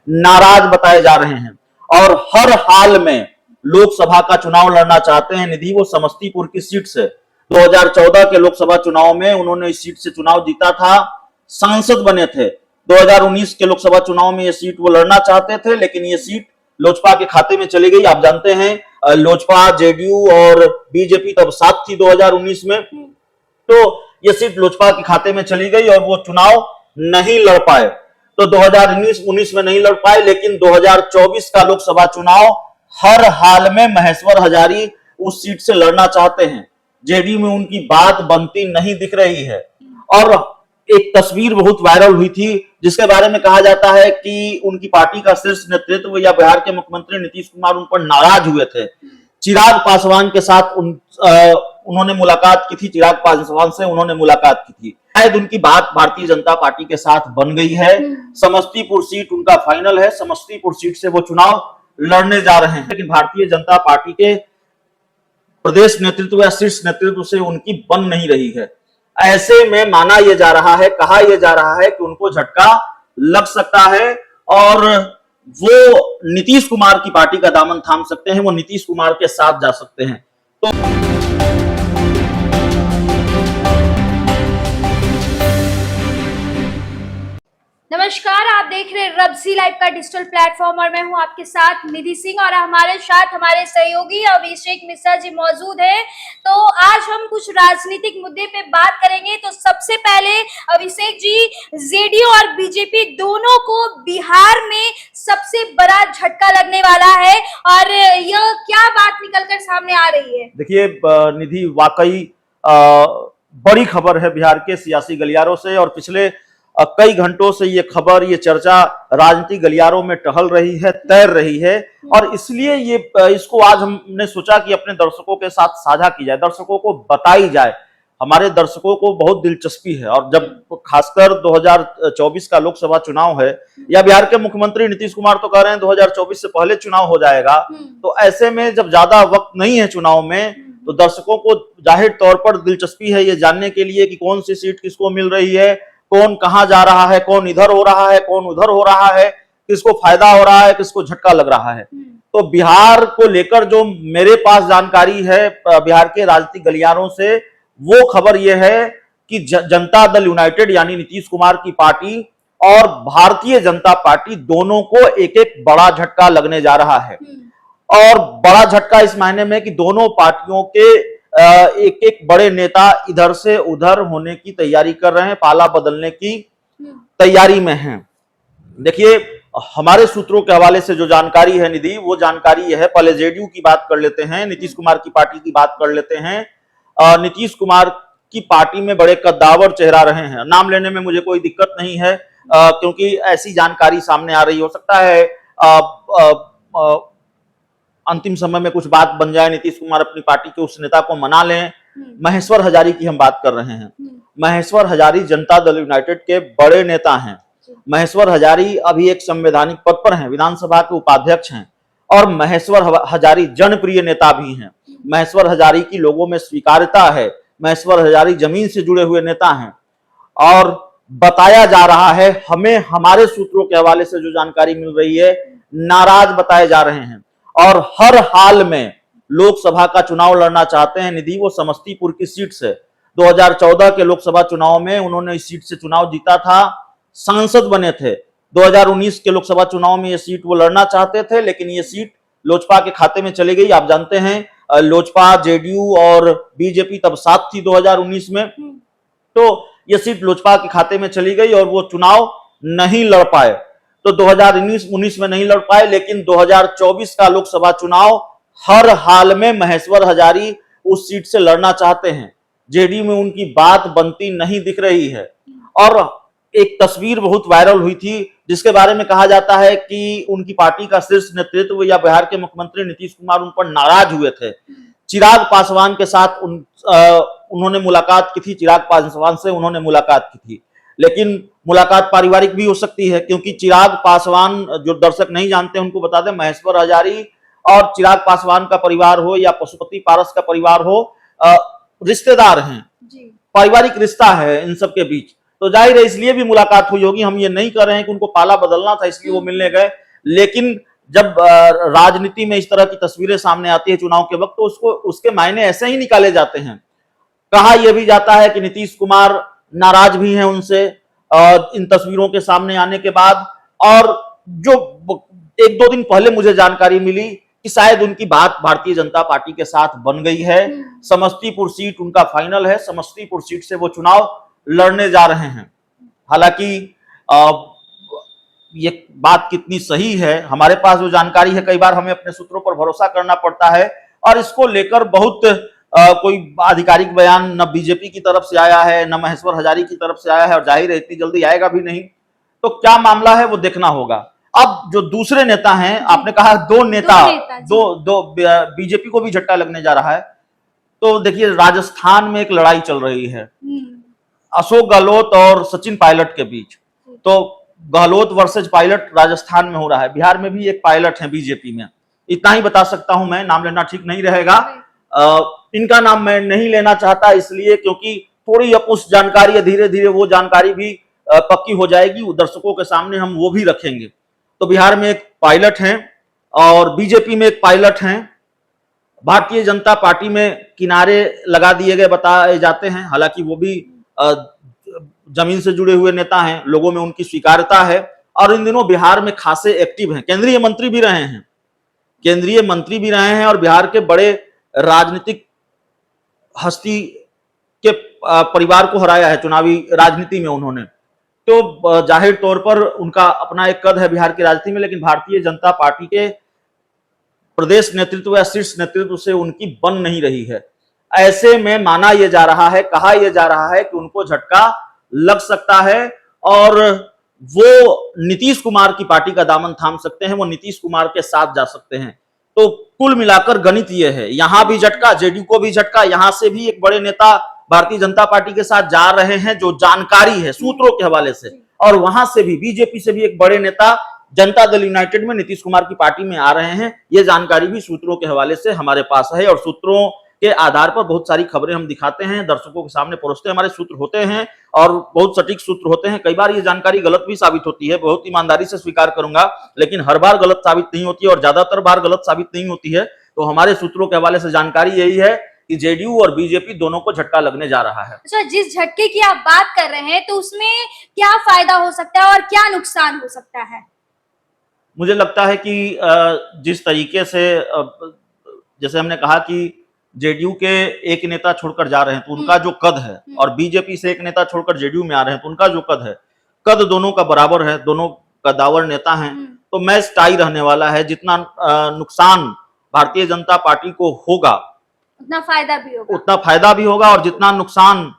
नाराज बताए जा रहे हैं और हर हाल में लोकसभा का चुनाव लड़ना चाहते हैं। निधि वो समस्तीपुर की सीट से 2014 के लोकसभा चुनाव में उन्होंने इस सीट से चुनाव जीता था, सांसद बने थे। 2019 के लोकसभा चुनाव में ये सीट वो लड़ना चाहते थे, लेकिन ये सीट लोजपा के खाते में चली गई। आप जानते हैं लोजपा, जेडीयू और बीजेपी तब साथ थी 2019 में, तो ये सीट लोजपा के खाते में चली गई और वो चुनाव नहीं लड़ पाए। तो 2019 में नहीं लड़ पाए, लेकिन 2024 का लोकसभा चुनाव हर हाल में महेश्वर हजारी उस सीट से लड़ना चाहते हैं। जेडीयू में उनकी बात बनती नहीं दिख रही है और एक तस्वीर बहुत वायरल हुई थी जिसके बारे में कहा जाता है कि उनकी पार्टी का शीर्ष नेतृत्व या बिहार के मुख्यमंत्री नीतीश कुमार उन पर नाराज हुए थे। चिराग पासवान के साथ उन्होंने मुलाकात की थी, चिराग पासवान से उन्होंने मुलाकात की थी। शायद उनकी बात भारतीय जनता पार्टी के साथ बन गई है। समस्तीपुर सीट उनका फाइनल है, समस्तीपुर सीट से वो चुनाव लड़ने जा रहे हैं, लेकिन भारतीय जनता पार्टी के प्रदेश नेतृत्व या शीर्ष नेतृत्व से उनकी बन नहीं रही है। ऐसे में माना यह जा रहा है, कहा यह जा रहा है कि उनको झटका लग सकता है और वो नीतीश कुमार की पार्टी का दामन थाम सकते हैं, वो नीतीश कुमार के साथ जा सकते हैं। तो नमस्कार, आप देख रहे हैं रब्जी लाइव का डिजिटल प्लेटफॉर्म और मैं हूं आपके साथ निधि सिंह और हमारे साथ हमारे सहयोगी अभिषेक मिश्रा जी मौजूद हैं। तो आज हम कुछ राजनीतिक मुद्दे पे बात करेंगे। तो सबसे पहले अभिषेक जी, जेडीयू और बीजेपी दोनों को बिहार में सबसे बड़ा झटका लगने वाला है और यह क्या बात निकलकर सामने आ रही है? देखिए निधि, वाकई बड़ी खबर है बिहार के सियासी गलियारों से और पिछले कई घंटों से ये खबर, ये चर्चा राजनीतिक गलियारों में टहल रही है, तैर रही है और इसलिए इसको आज हमने सोचा कि अपने दर्शकों के साथ साझा की जाए, दर्शकों को बताई जाए। हमारे दर्शकों को बहुत दिलचस्पी है और जब खासकर 2024 का लोकसभा चुनाव है या बिहार के मुख्यमंत्री नीतीश कुमार तो कह रहे हैं 2024 से पहले चुनाव हो जाएगा, तो ऐसे में जब ज्यादा वक्त नहीं है चुनाव में, तो दर्शकों को जाहिर तौर पर दिलचस्पी है ये जानने के लिए कि कौन सी सीट किसको मिल रही है, कौन कहां जा रहा है, कौन इधर हो रहा है, कौन उधर हो रहा है, किसको फायदा हो रहा है, किसको झटका लग रहा है। तो बिहार को लेकर जो मेरे पास जानकारी है बिहार के राजनीतिक गलियारों से, वो खबर यह है कि जनता दल यूनाइटेड यानी नीतीश कुमार की पार्टी और भारतीय जनता पार्टी दोनों को एक एक बड़ा झटका लगने जा रहा है। और बड़ा झटका इस मायने में कि दोनों पार्टियों के एक एक बड़े नेता इधर से उधर होने की तैयारी कर रहे हैं, पाला बदलने की तैयारी में हैं। देखिए, हमारे सूत्रों के हवाले से जो जानकारी है निधि, वो जानकारी यह है, पहले जेडीयू की बात कर लेते हैं, नीतीश कुमार की पार्टी की बात कर लेते हैं। नीतीश कुमार की पार्टी में बड़े कद्दावर चेहरा रहे हैं, नाम लेने में मुझे कोई दिक्कत नहीं है क्योंकि ऐसी जानकारी सामने आ रही हो सकता है अंतिम समय में कुछ बात बन जाए, नीतीश कुमार अपनी पार्टी के उस नेता को मना लें। महेश्वर हजारी की हम बात कर रहे हैं। महेश्वर हजारी जनता दल यूनाइटेड के बड़े नेता हैं। महेश्वर हजारी अभी एक संवैधानिक पद पर हैं, विधानसभा के उपाध्यक्ष हैं और महेश्वर हजारी जनप्रिय नेता भी हैं। महेश्वर हजारी की लोगों में स्वीकार्यता है। महेश्वर हजारी जमीन से जुड़े हुए नेता हैं और बताया जा रहा है, हमें हमारे सूत्रों के हवाले से जो जानकारी मिल रही है, नाराज बताए जा रहे हैं और हर हाल में लोकसभा का चुनाव लड़ना चाहते हैं। निधि वो समस्तीपुर की सीट से 2014 के लोकसभा चुनाव में उन्होंने इस सीट से चुनाव जीता था, सांसद बने थे। 2019 के लोकसभा चुनाव में ये सीट वो लड़ना चाहते थे, लेकिन ये सीट लोजपा के खाते में चली गई। आप जानते हैं लोजपा, जेडीयू और बीजेपी तब साथ थी 2019 में, तो ये सीट लोजपा के खाते में चली गई और वो चुनाव नहीं लड़ पाए। तो 2019 में नहीं लड़ पाए, लेकिन 2024 का लोकसभा चुनाव हर हाल में महेश्वर हजारी उस सीट से लड़ना चाहते हैं। जेडीयू में उनकी बात बनती नहीं दिख रही है और एक तस्वीर बहुत वायरल हुई थी जिसके बारे में कहा जाता है कि उनकी पार्टी का शीर्ष नेतृत्व या बिहार के मुख्यमंत्री नीतीश कुमार उन पर नाराज हुए थे। चिराग पासवान के साथ उन्होंने मुलाकात की थी, चिराग पासवान से उन्होंने मुलाकात की थी, लेकिन मुलाकात पारिवारिक भी हो सकती है क्योंकि चिराग पासवान, जो दर्शक नहीं जानते उनको बता दें, महेश्वर हजारी और चिराग पासवान का परिवार हो या पशुपति पारस का परिवार हो, रिश्तेदार हैं, पारिवारिक रिश्ता है इन सब के बीच। तो जाहिर है इसलिए भी मुलाकात हुई होगी। हम ये नहीं कर रहे हैं कि उनको पाला बदलना था इसलिए वो मिलने गए, लेकिन जब राजनीति में इस तरह की तस्वीरें सामने आती है चुनाव के वक्त, तो उसको उसके मायने ऐसे ही निकाले जाते हैं। कहा यह भी जाता है कि नीतीश कुमार नाराज भी हैं उनसे इन तस्वीरों के सामने आने के बाद, और जो एक दो दिन पहले मुझे जानकारी मिली कि शायद उनकी बात भारतीय जनता पार्टी के साथ बन गई है। समस्तीपुर सीट उनका फाइनल है, समस्तीपुर सीट से वो चुनाव लड़ने जा रहे हैं। हालांकि ये बात कितनी सही है, हमारे पास जो जानकारी है, कई बार हमें अपने सूत्रों पर भरोसा करना पड़ता है, और इसको लेकर बहुत कोई आधिकारिक बयान न बीजेपी की तरफ से आया है, न महेश्वर हजारी की तरफ से आया है, और जाहिर है इतनी जल्दी आएगा भी नहीं। तो क्या मामला है वो देखना होगा। अब जो दूसरे नेता हैं, आपने कहा दो नेता बीजेपी को भी झटका लगने जा रहा है। तो देखिए राजस्थान में एक लड़ाई चल रही है अशोक गहलोत और सचिन पायलट के बीच। तो गहलोत वर्सेज पायलट राजस्थान में हो रहा है, बिहार में भी एक पायलट है बीजेपी में। इतना ही बता सकता हूं मैं, नाम लेना ठीक नहीं रहेगा। इनका नाम मैं नहीं लेना चाहता इसलिए क्योंकि थोड़ी अपुष्ट जानकारी है, धीरे धीरे वो जानकारी भी पक्की हो जाएगी, दर्शकों के सामने हम वो भी रखेंगे। तो बिहार में एक पायलट हैं और बीजेपी में एक पायलट हैं। भारतीय जनता पार्टी में किनारे लगा दिए गए बताए जाते हैं, हालांकि वो भी जमीन से जुड़े हुए नेता हैं, लोगों में उनकी स्वीकार्यता है, और इन दिनों बिहार में खासे एक्टिव हैं। केंद्रीय मंत्री भी रहे हैं और बिहार के बड़े राजनीतिक हस्ती के परिवार को हराया है चुनावी राजनीति में उन्होंने। तो जाहिर तौर पर उनका अपना एक कद है बिहार की राजनीति में, लेकिन भारतीय जनता पार्टी के प्रदेश नेतृत्व या शीर्ष नेतृत्व से उनकी बन नहीं रही है। ऐसे में माना यह जा रहा है, कहा यह जा रहा है कि उनको झटका लग सकता है और वो नीतीश कुमार की पार्टी का दामन थाम सकते हैं, वो नीतीश कुमार के साथ जा सकते हैं। तो कुल मिलाकर गणित यह है, यहां भी झटका, जेडीयू को भी झटका, यहां से भी एक बड़े नेता भारतीय जनता पार्टी के साथ जा रहे हैं, जो जानकारी है सूत्रों के हवाले से, और वहां से भी बीजेपी से भी एक बड़े नेता जनता दल यूनाइटेड में नीतीश कुमार की पार्टी में आ रहे हैं। ये जानकारी भी सूत्रों के हवाले से हमारे पास है, और सूत्रों के आधार पर बहुत सारी खबरें हम दिखाते हैं, दर्शकों के सामने परोसते हैं। हमारे सूत्र होते हैं और बहुत सटीक सूत्र होते हैं। कई बार ये जानकारी गलत भी साबित होती है, बहुत ईमानदारी से स्वीकार करूंगा, लेकिन हर बार गलत साबित नहीं होती है और ज्यादातर बार गलत साबित नहीं होती है। तो हमारे सूत्रों के हवाले से जानकारी यही है कि जेडीयू और बीजेपी दोनों को झटका लगने जा रहा है। अच्छा, जिस झटके की आप बात कर रहे हैं, तो उसमें क्या फायदा हो सकता है और क्या नुकसान हो सकता है? मुझे लगता है कि जिस तरीके से जैसे हमने कहा कि जेडीयू के एक नेता छोड़कर जा रहे हैं तो उनका जो कद है, और बीजेपी से एक नेता छोड़कर जेडीयू में आ रहे हैं तो उनका जो कद है, कद दोनों का बराबर है, दोनों कदावर नेता हैं। तो मैच टाई रहने वाला है। जितना नुकसान भारतीय जनता पार्टी को होगा उतना फायदा भी होगा, और जितना नुकसान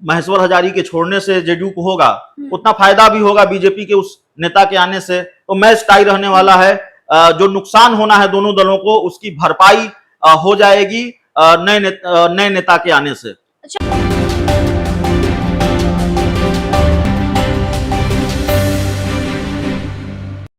महेश्वर हजारी के छोड़ने से जेडीयू को होगा उतना फायदा भी होगा बीजेपी के उस नेता के आने से। तो मैच टाई रहने वाला है। जो नुकसान होना है दोनों दलों को, उसकी भरपाई हो जाएगी नए नेता के आने से। अच्छा।